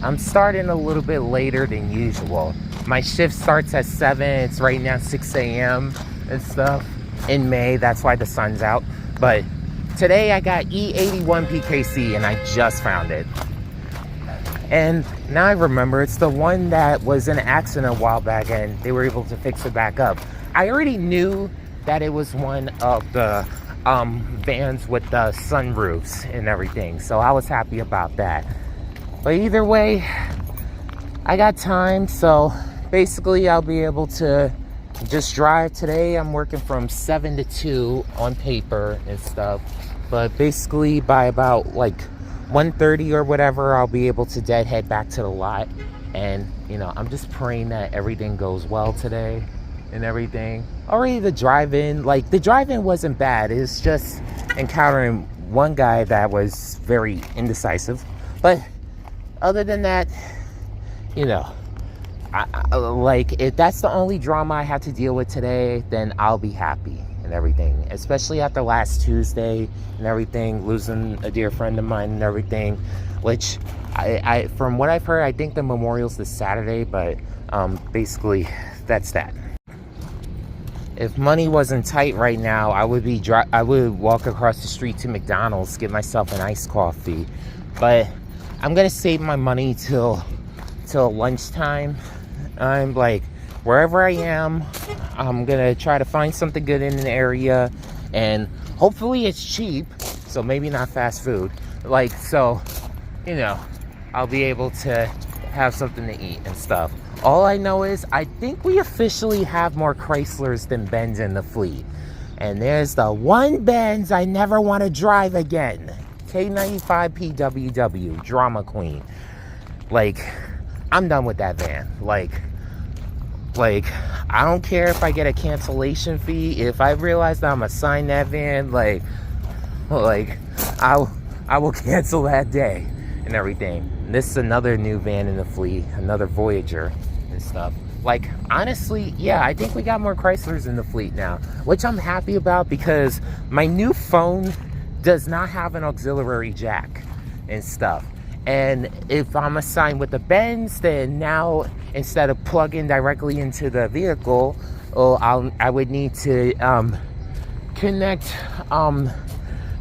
I'm starting a little bit later than usual. My shift starts at 7. It's right now 6 a.m. and stuff. In May, that's why the sun's out. But today I got E81 PKC and I just found it. And now I remember it's the one that was in an accident a while back and they were able to fix it back up. I already knew that it was one of the vans with the sunroofs and everything, so I was happy about that. But either way, I got time, so basically I'll be able to just drive. Today I'm working from 7 to 2 on paper and stuff, but basically by about like 1:30 or whatever, I'll be able to head back to the lot. And you know, I'm just praying that everything goes well today and everything. Already the drive-in wasn't bad. It's just encountering one guy that was very indecisive. But other than that, you know, like if that's the only drama I have to deal with today, then I'll be happy and everything. Especially after last Tuesday and everything, losing a dear friend of mine and everything, which I from what I've heard, I think the memorial's this Saturday, but basically that's that. If money wasn't tight right now, I would walk across the street to McDonald's, get myself an iced coffee. But I'm gonna save my money till lunchtime. I'm like, wherever I am, I'm gonna try to find something good in an area, and hopefully it's cheap, so maybe not fast food. Like, so, you know, I'll be able to have something to eat and stuff. All I know is I think we officially have more Chryslers than Benz in the fleet. And there's the one Benz I never want to drive again. K95 PWW, Drama Queen. Like, I'm done with that van. Like, I don't care if I get a cancellation fee. If I realize that I'm assigned that van, like I will cancel that day and everything. And this is another new van in the fleet, another Voyager and stuff. Like, honestly, yeah, I think we got more Chryslers in the fleet now, which I'm happy about, because my new phone does not have an auxiliary jack and stuff. And if I'm assigned with the Benz, then now instead of plugging directly into the vehicle, I would need to connect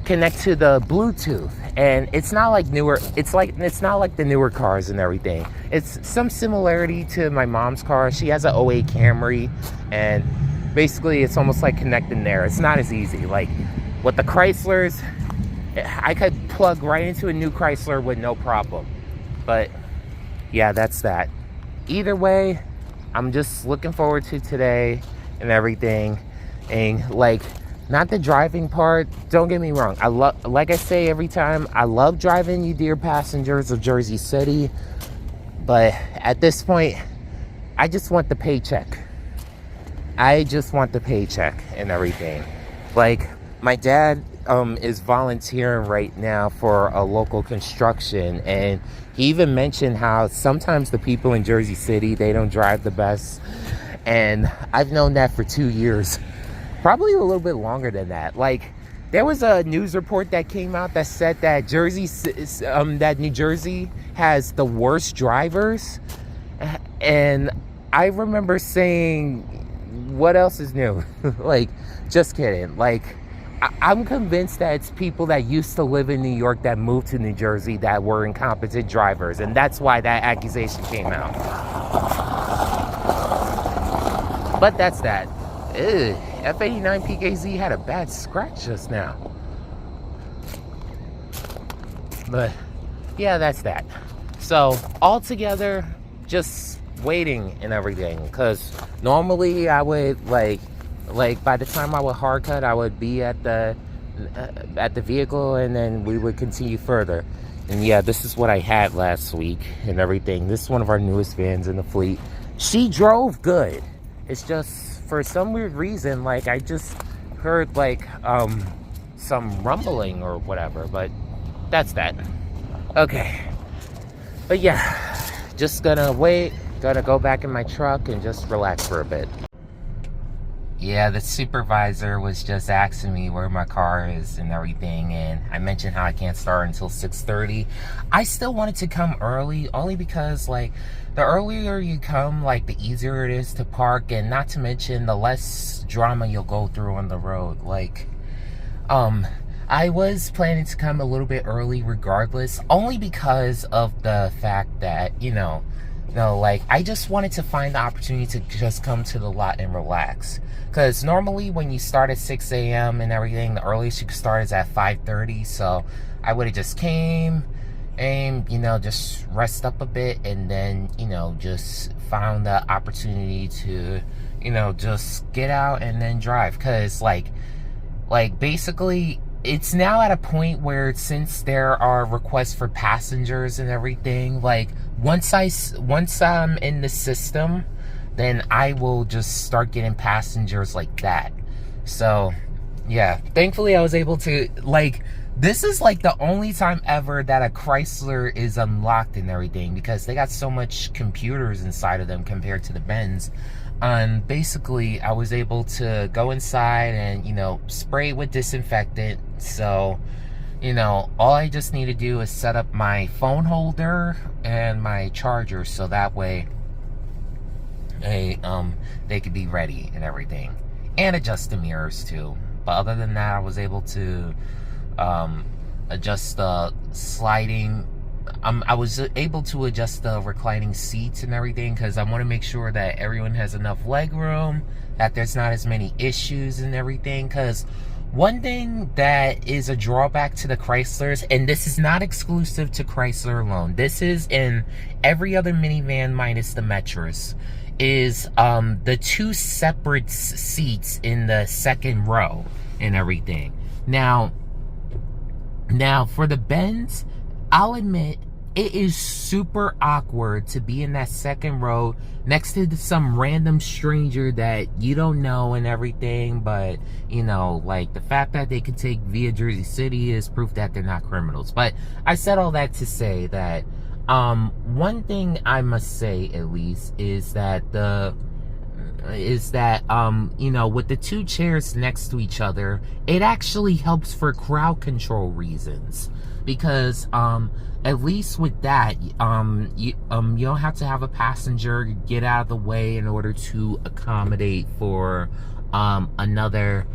to the Bluetooth. And it's not like it's not like the newer cars and everything. It's some similarity to my mom's car. She has an '08 Camry, and basically it's almost like connecting there. It's not as easy. Like with the Chryslers, I could plug right into a new Chrysler with no problem. But yeah, that's that. Either way, I'm just looking forward to today and everything. And like, not the driving part, don't get me wrong. Like I say every time, I love driving you dear passengers of Jersey City. But at this point, I just want the paycheck. I just want the paycheck and everything. Like, my dad is volunteering right now for a local construction, and he even mentioned how sometimes the people in Jersey City, they don't drive the best. And I've known that for 2 years. Probably a little bit longer than that. Like, there was a news report that came out that said that that New Jersey has the worst drivers. And I remember saying, what else is new? Like, just kidding. Like, I'm convinced that it's people that used to live in New York that moved to New Jersey that were incompetent drivers. And that's why that accusation came out. But that's that. Ew. F89 PKZ had a bad scratch just now. But yeah, that's that. So altogether, just waiting and everything. Because normally I would like by the time I would hard cut, I would be at the vehicle, and then we would continue further. And yeah, this is what I had last week and everything. This is one of our newest vans in the fleet. She drove good. It's just, for some weird reason, like, I just heard like some rumbling or whatever, but that's that. Okay, but yeah, just gonna wait, gonna go back in my truck and just relax for a bit. Yeah, the supervisor was just asking me where my car is and everything, and I mentioned how I can't start until 6:30. I still wanted to come early, only because, like, the earlier you come, like, the easier it is to park, and not to mention the less drama you'll go through on the road. Like, I was planning to come a little bit early regardless, only because of the fact that, like, I just wanted to find the opportunity to just come to the lot and relax. Because normally when you start at 6 a.m. and everything, the earliest you could start is at 5:30. So I would have just came and, just rest up a bit, and then, just found the opportunity to, just get out and then drive. Because, like basically, it's now at a point where, since there are requests for passengers and everything, like, once I'm in the system, then I will just start getting passengers like that. So, yeah, thankfully I was able to, like, this is like the only time ever that a Chrysler is unlocked and everything, because they got so much computers inside of them compared to the Benz. Basically, I was able to go inside and, spray it with disinfectant. So, all I just need to do is set up my phone holder and my charger, so that way they could be ready and everything, and adjust the mirrors too. But other than that, I was able to adjust the sliding. I was able to adjust the reclining seats and everything, because I want to make sure that everyone has enough leg room, that there's not as many issues and everything. Because one thing that is a drawback to the Chryslers, and this is not exclusive to Chrysler alone, this is in every other minivan minus the Metris, is the two separate seats in the second row and everything. Now for the Benz, I'll admit, it is super awkward to be in that second row next to some random stranger that you don't know and everything. But, like, the fact that they could take via Jersey City is proof that they're not criminals. But I said all that to say that one thing I must say, at least, is that with the two chairs next to each other, it actually helps for crowd control reasons. Because at least with that, you don't have to have a passenger get out of the way in order to accommodate for another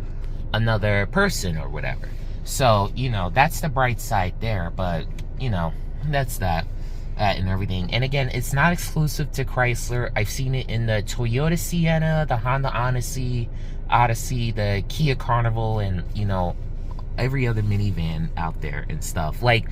person or whatever. So, that's the bright side there. But, that's that and everything. And again, it's not exclusive to Chrysler. I've seen it in the Toyota Sienna, the Honda Odyssey, the Kia Carnival, and, every other minivan out there and stuff. Like,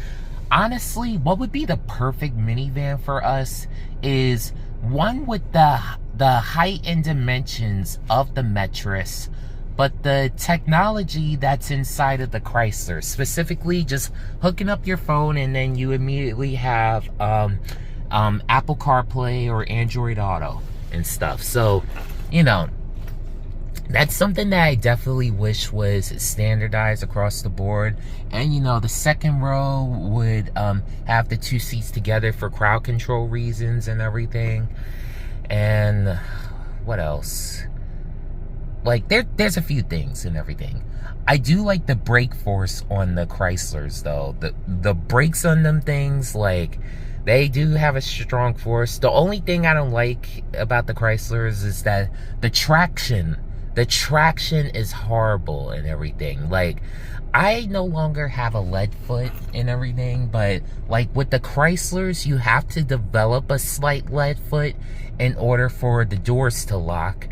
honestly, what would be the perfect minivan for us is one with the height and dimensions of the Metris, but the technology that's inside of the Chrysler. Specifically, just hooking up your phone and then you immediately have Apple CarPlay or Android Auto and stuff. So, that's something that I definitely wish was standardized across the board. And, the second row would have the two seats together for crowd control reasons and everything. And what else? Like, there's a few things and everything. I do like the brake force on the Chryslers, though. The brakes on them things, like, they do have a strong force. The only thing I don't like about the Chryslers is that the traction is horrible and everything. Like, I no longer have a lead foot and everything, but, like, with the Chryslers, you have to develop a slight lead foot in order for the doors to lock.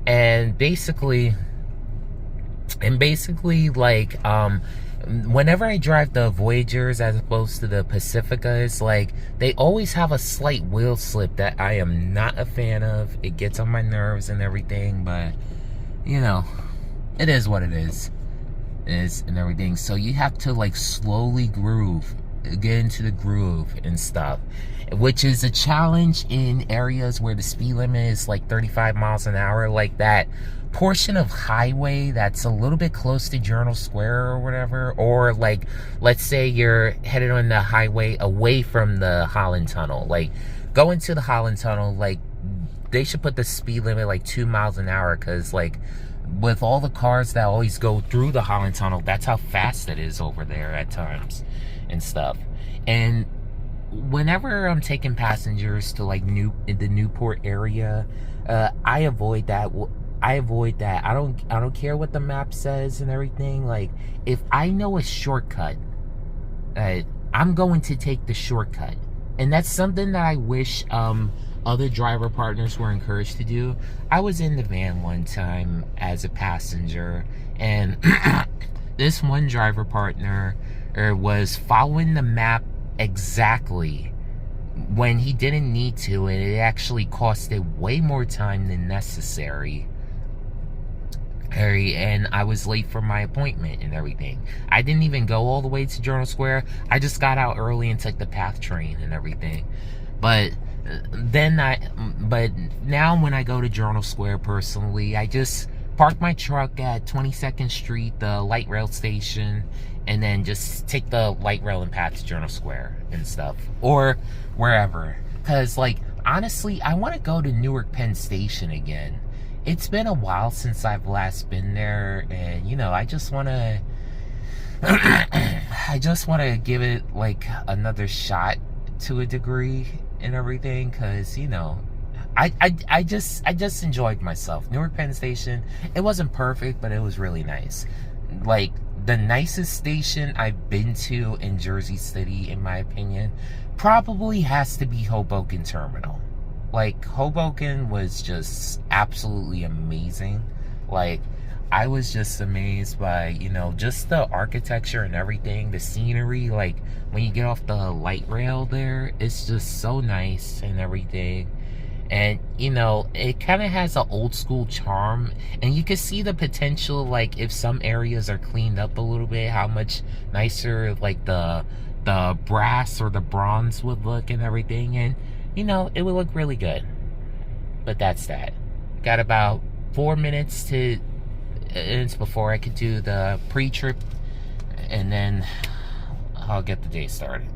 And basically, like, whenever I drive the Voyagers as opposed to the Pacificas, like, they always have a slight wheel slip that I am not a fan of. It gets on my nerves and everything, but it is what it is and everything. So you have to, like, slowly get into the groove and stuff, which is a challenge in areas where the speed limit is like 35 miles an hour, like that portion of highway that's a little bit close to Journal Square or whatever. Or, like, let's say you're headed on the highway away from the Holland Tunnel, like, go into the Holland Tunnel, like, they should put the speed limit like 2 miles an hour, because, like, with all the cars that always go through the Holland Tunnel, that's how fast it is over there at times and stuff. And whenever I'm taking passengers to like the Newport area, I avoid that. I don't care what the map says and everything. Like, if I know a shortcut, I'm going to take the shortcut. And that's something that I wish other driver partners were encouraged to do. I was in the van one time as a passenger, and this one driver partner was following the map exactly when he didn't need to, and it actually costed way more time than necessary. And I was late for my appointment and everything. I didn't even go all the way to Journal Square. I just got out early and took the PATH train and everything. But now when I go to Journal Square personally, I just park my truck at 22nd Street, the light rail station, and then just take the light rail and PATH to Journal Square and stuff, or wherever. Because, like, honestly, I want to go to Newark Penn Station again. It's been a while since I've last been there, and, you know, I just want to give it, like, another shot to a degree and everything, because, you know, I just enjoyed myself. Newark Penn Station, it wasn't perfect, but it was really nice. Like, the nicest station I've been to in Jersey City, in my opinion, probably has to be Hoboken Terminal. Like, Hoboken was just absolutely amazing. Like, I was just amazed by, you know, just the architecture and everything, the scenery. Like, when you get off the light rail there, it's just so nice and everything. And, you know, it kind of has an old school charm, and you can see the potential, like, if some areas are cleaned up a little bit, how much nicer, like, the brass or the bronze would look and everything. And, you know, it would look really good. But that's that. Got about 4 minutes before I could do the pre-trip, and then I'll get the day started.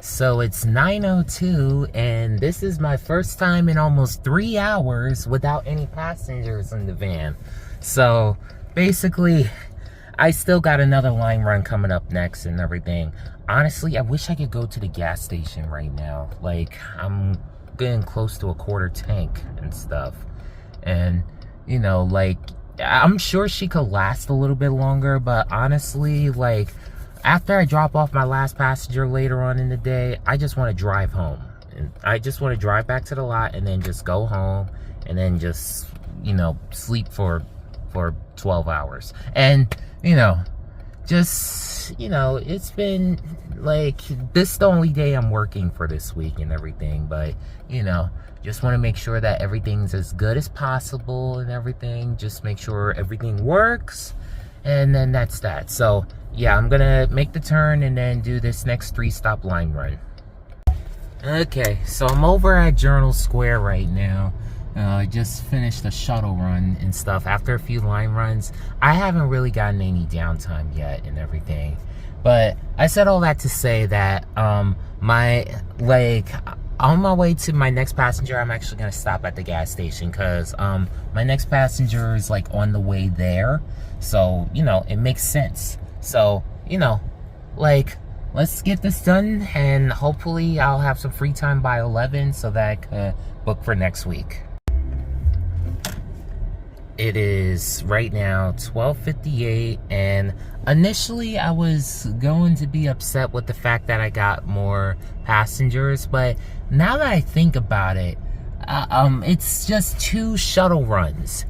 So it's 9:02, and this is my first time in almost 3 hours without any passengers in the van. So basically, I still got another line run coming up next and everything. Honestly, I wish I could go to the gas station right now. Like, I'm getting close to a quarter tank and stuff. And, you know, like, I'm sure she could last a little bit longer, but honestly, like, after I drop off my last passenger later on in the day, I just want to drive home. And I just want to drive back to the lot and then just go home and then just, you know, sleep for 12 hours. And, you know, just, you know, it's been, like, this is the only day I'm working for this week and everything. But, you know, just want to make sure that everything's as good as possible and everything. Just make sure everything works. And then that's that. So, yeah, I'm gonna make the turn and then do this next 3-stop line run. Okay, so I'm over at Journal Square right now. I just finished a shuttle run and stuff. After a few line runs, I haven't really gotten any downtime yet and everything. But I said all that to say that on my way to my next passenger, I'm actually gonna stop at the gas station, because my next passenger is, like, on the way there. So, you know, it makes sense. So, you know, like, let's get this done, and hopefully I'll have some free time by 11 so that I could book for next week. It is right now 12:58, and initially I was going to be upset with the fact that I got more passengers, but now that I think about it, it's just 2 shuttle runs.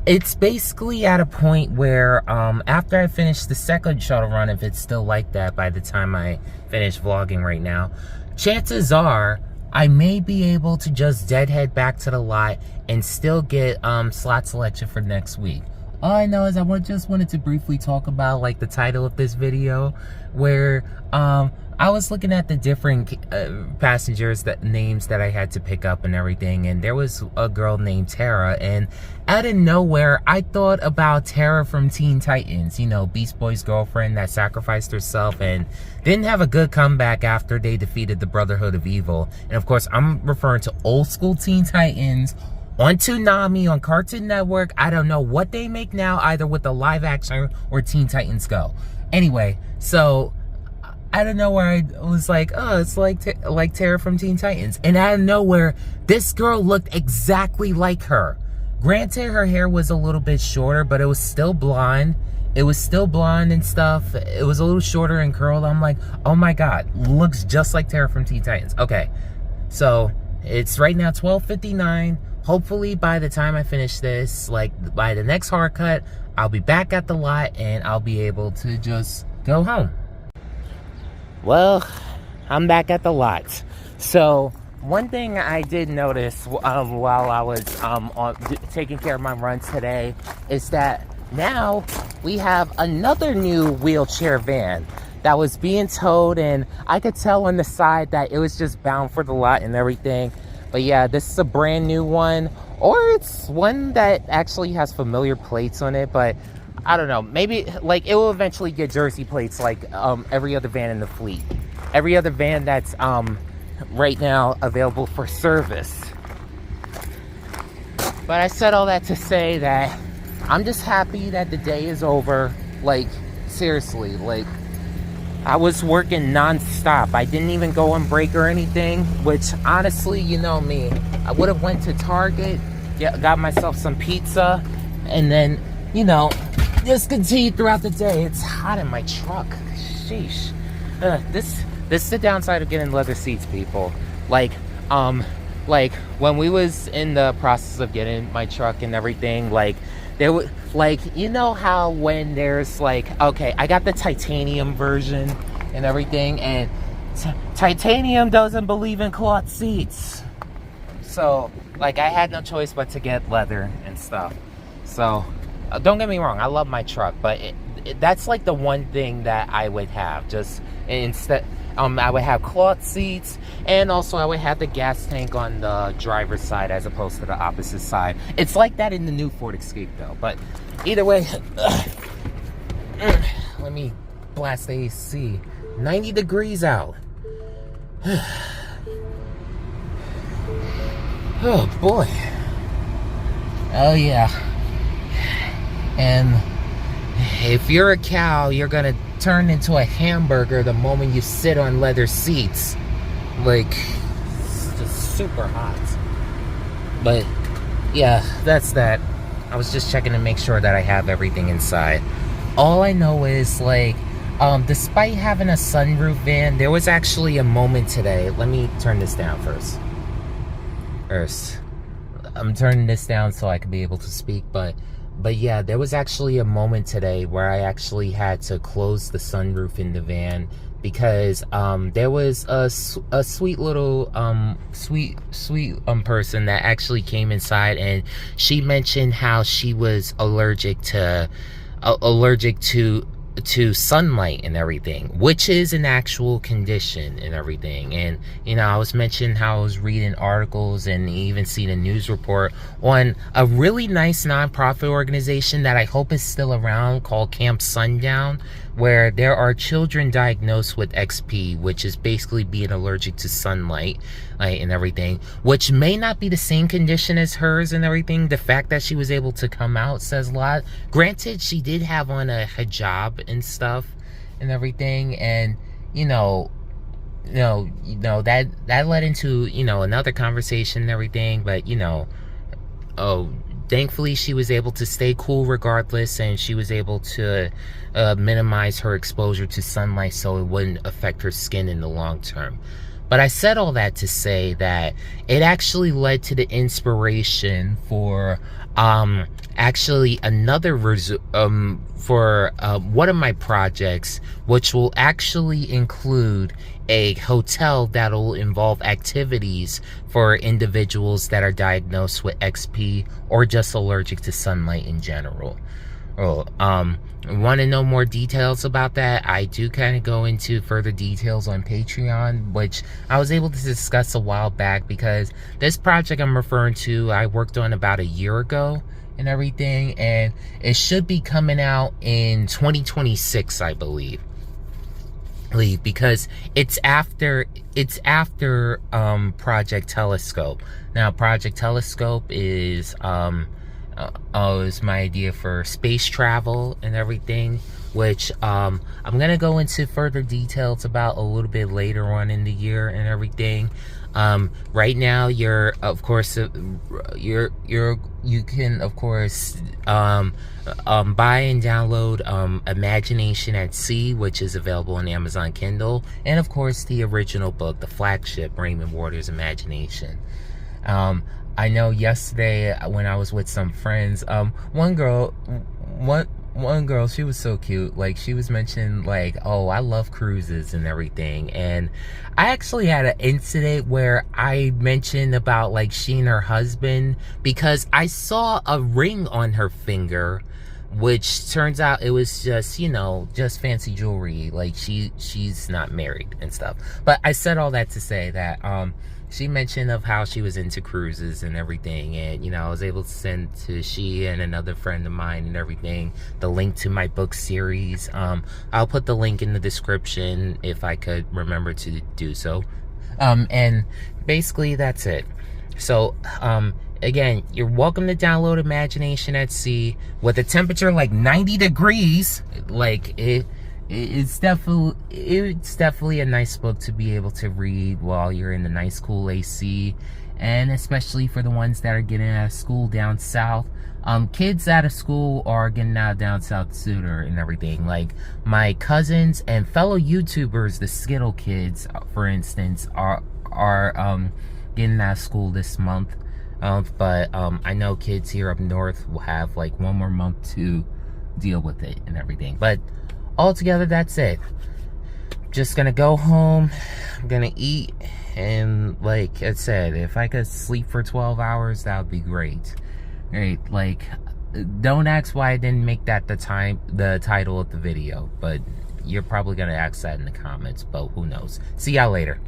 It's basically at a point where after I finish the second shuttle run, if it's still like that by the time I finish vlogging right now, chances are I may be able to just deadhead back to the lot and still get slot selection for next week. All I know is I just wanted to briefly talk about, like, the title of this video, where I was looking at the different passengers, names that I had to pick up and everything, and there was a girl named Tara, and out of nowhere, I thought about Tara from Teen Titans, you know, Beast Boy's girlfriend that sacrificed herself and didn't have a good comeback after they defeated the Brotherhood of Evil. And of course, I'm referring to old school Teen Titans, on Toonami, on Cartoon Network. I don't know what they make now, either with the live action or Teen Titans Go. Anyway, so out of nowhere, I was like, oh, it's like Tara from Teen Titans. And out of nowhere, this girl looked exactly like her. Granted, her hair was a little bit shorter, but it was still blonde. It was still blonde and stuff. It was a little shorter and curled. I'm like, oh my God, looks just like Tara from Teen Titans. Okay, so it's right now 12:59. Hopefully by the time I finish this, like by the next hard cut, I'll be back at the lot and I'll be able to just go home. Well, I'm back at the lot. So one thing I did notice while I was taking care of my runs today is that now we have another new wheelchair van that was being towed, and I could tell on the side that it was just bound for the lot and everything. But yeah, this is a brand new one, or it's one that actually has familiar plates on it, but I don't know, maybe like it will eventually get jersey plates like every other van in the fleet, every other van that's right now available for service. But I said all that to say that I'm just happy that the day is over. Like seriously, like I was working non-stop. I didn't even go on break or anything, which honestly, you know me, I would have went to Target, got myself some pizza, and then, you know, just continued throughout the day. It's hot in my truck. Sheesh. This is the downside of getting leather seats, people. Like when we was in the process of getting my truck and everything, like there was, like, you know how when there's like, okay, I got the titanium version and everything, and titanium doesn't believe in cloth seats. So like I had no choice but to get leather and stuff. So don't get me wrong, I love my truck, but that's like the one thing that I would have. Just instead, I would have cloth seats, and also I would have the gas tank on the driver's side as opposed to the opposite side. It's like that in the new Ford Escape though. But either way, let me blast the AC. 90 degrees out. Oh boy. Oh yeah. And if you're a cow, you're gonna turn into a hamburger the moment you sit on leather seats. Like, it's just super hot. But yeah, that's that. I was just checking to make sure that I have everything inside. All I know is, like, despite having a sunroof van, there was actually a moment today. Let me turn this down first. I'm turning this down so I can be able to speak, but yeah, there was actually a moment today where I actually had to close the sunroof in the van because there was a sweet little sweet person that actually came inside, and she mentioned how she was allergic to sunlight and everything, which is an actual condition and everything. And you know, I was mentioning how I was reading articles and even seen a news report on a really nice nonprofit organization that I hope is still around called Camp Sundown, where there are children diagnosed with XP, which is basically being allergic to sunlight, and everything, which may not be the same condition as hers and everything. The fact that she was able to come out says a lot. Granted, she did have on a hijab and stuff and everything, and you know that led into, you know, another conversation and everything. But you know, thankfully she was able to stay cool regardless, and she was able to minimize her exposure to sunlight so it wouldn't affect her skin in the long term. But I said all that to say that it actually led to the inspiration for actually another for one of my projects, which will actually include a hotel that'll involve activities for individuals that are diagnosed with XP or just allergic to sunlight in general. Want to know more details about that? I do kind of go into further details on Patreon, which I was able to discuss a while back, because this project I'm referring to, I worked on about a year ago and everything, and it should be coming out in 2026, I believe. leave because it's after Project Telescope. Now Project Telescope is is my idea for space travel and everything, which I'm gonna go into further details about a little bit later on in the year and everything. Right now you're of course you can of course buy and download Imagination at Sea, which is available on Amazon Kindle, and of course the original book, the flagship, Raymond Waters' Imagination. I know yesterday when I was with some friends, one girl, she was so cute. Like, she was mentioning, like, oh, I love cruises and everything. And I actually had an incident where I mentioned about, like, she and her husband, because I saw a ring on her finger, which turns out it was just, you know, just fancy jewelry. Like, she's not married and stuff. But I said all that to say that, she mentioned of how she was into cruises and everything, and you know, I was able to send to she and another friend of mine and everything the link to my book series. I'll put the link in the description if I could remember to do so. And basically that's it. So again, you're welcome to download Imagination at Sea with a temperature like 90 degrees. Like, it's definitely a nice book to be able to read while you're in the nice cool AC, and especially for the ones that are getting out of school down south. Kids out of school are getting out down south sooner and everything. Like, my cousins and fellow YouTubers, the Skittle kids, for instance, are getting out of school this month. But I know kids here up north will have like one more month to deal with it and everything. But altogether, that's it. Just gonna go home, I'm gonna eat, and like I said, if I could sleep for 12 hours, that would be great. Right, like, don't ask why I didn't make that the title of the video, but you're probably gonna ask that in the comments, but who knows. See y'all later.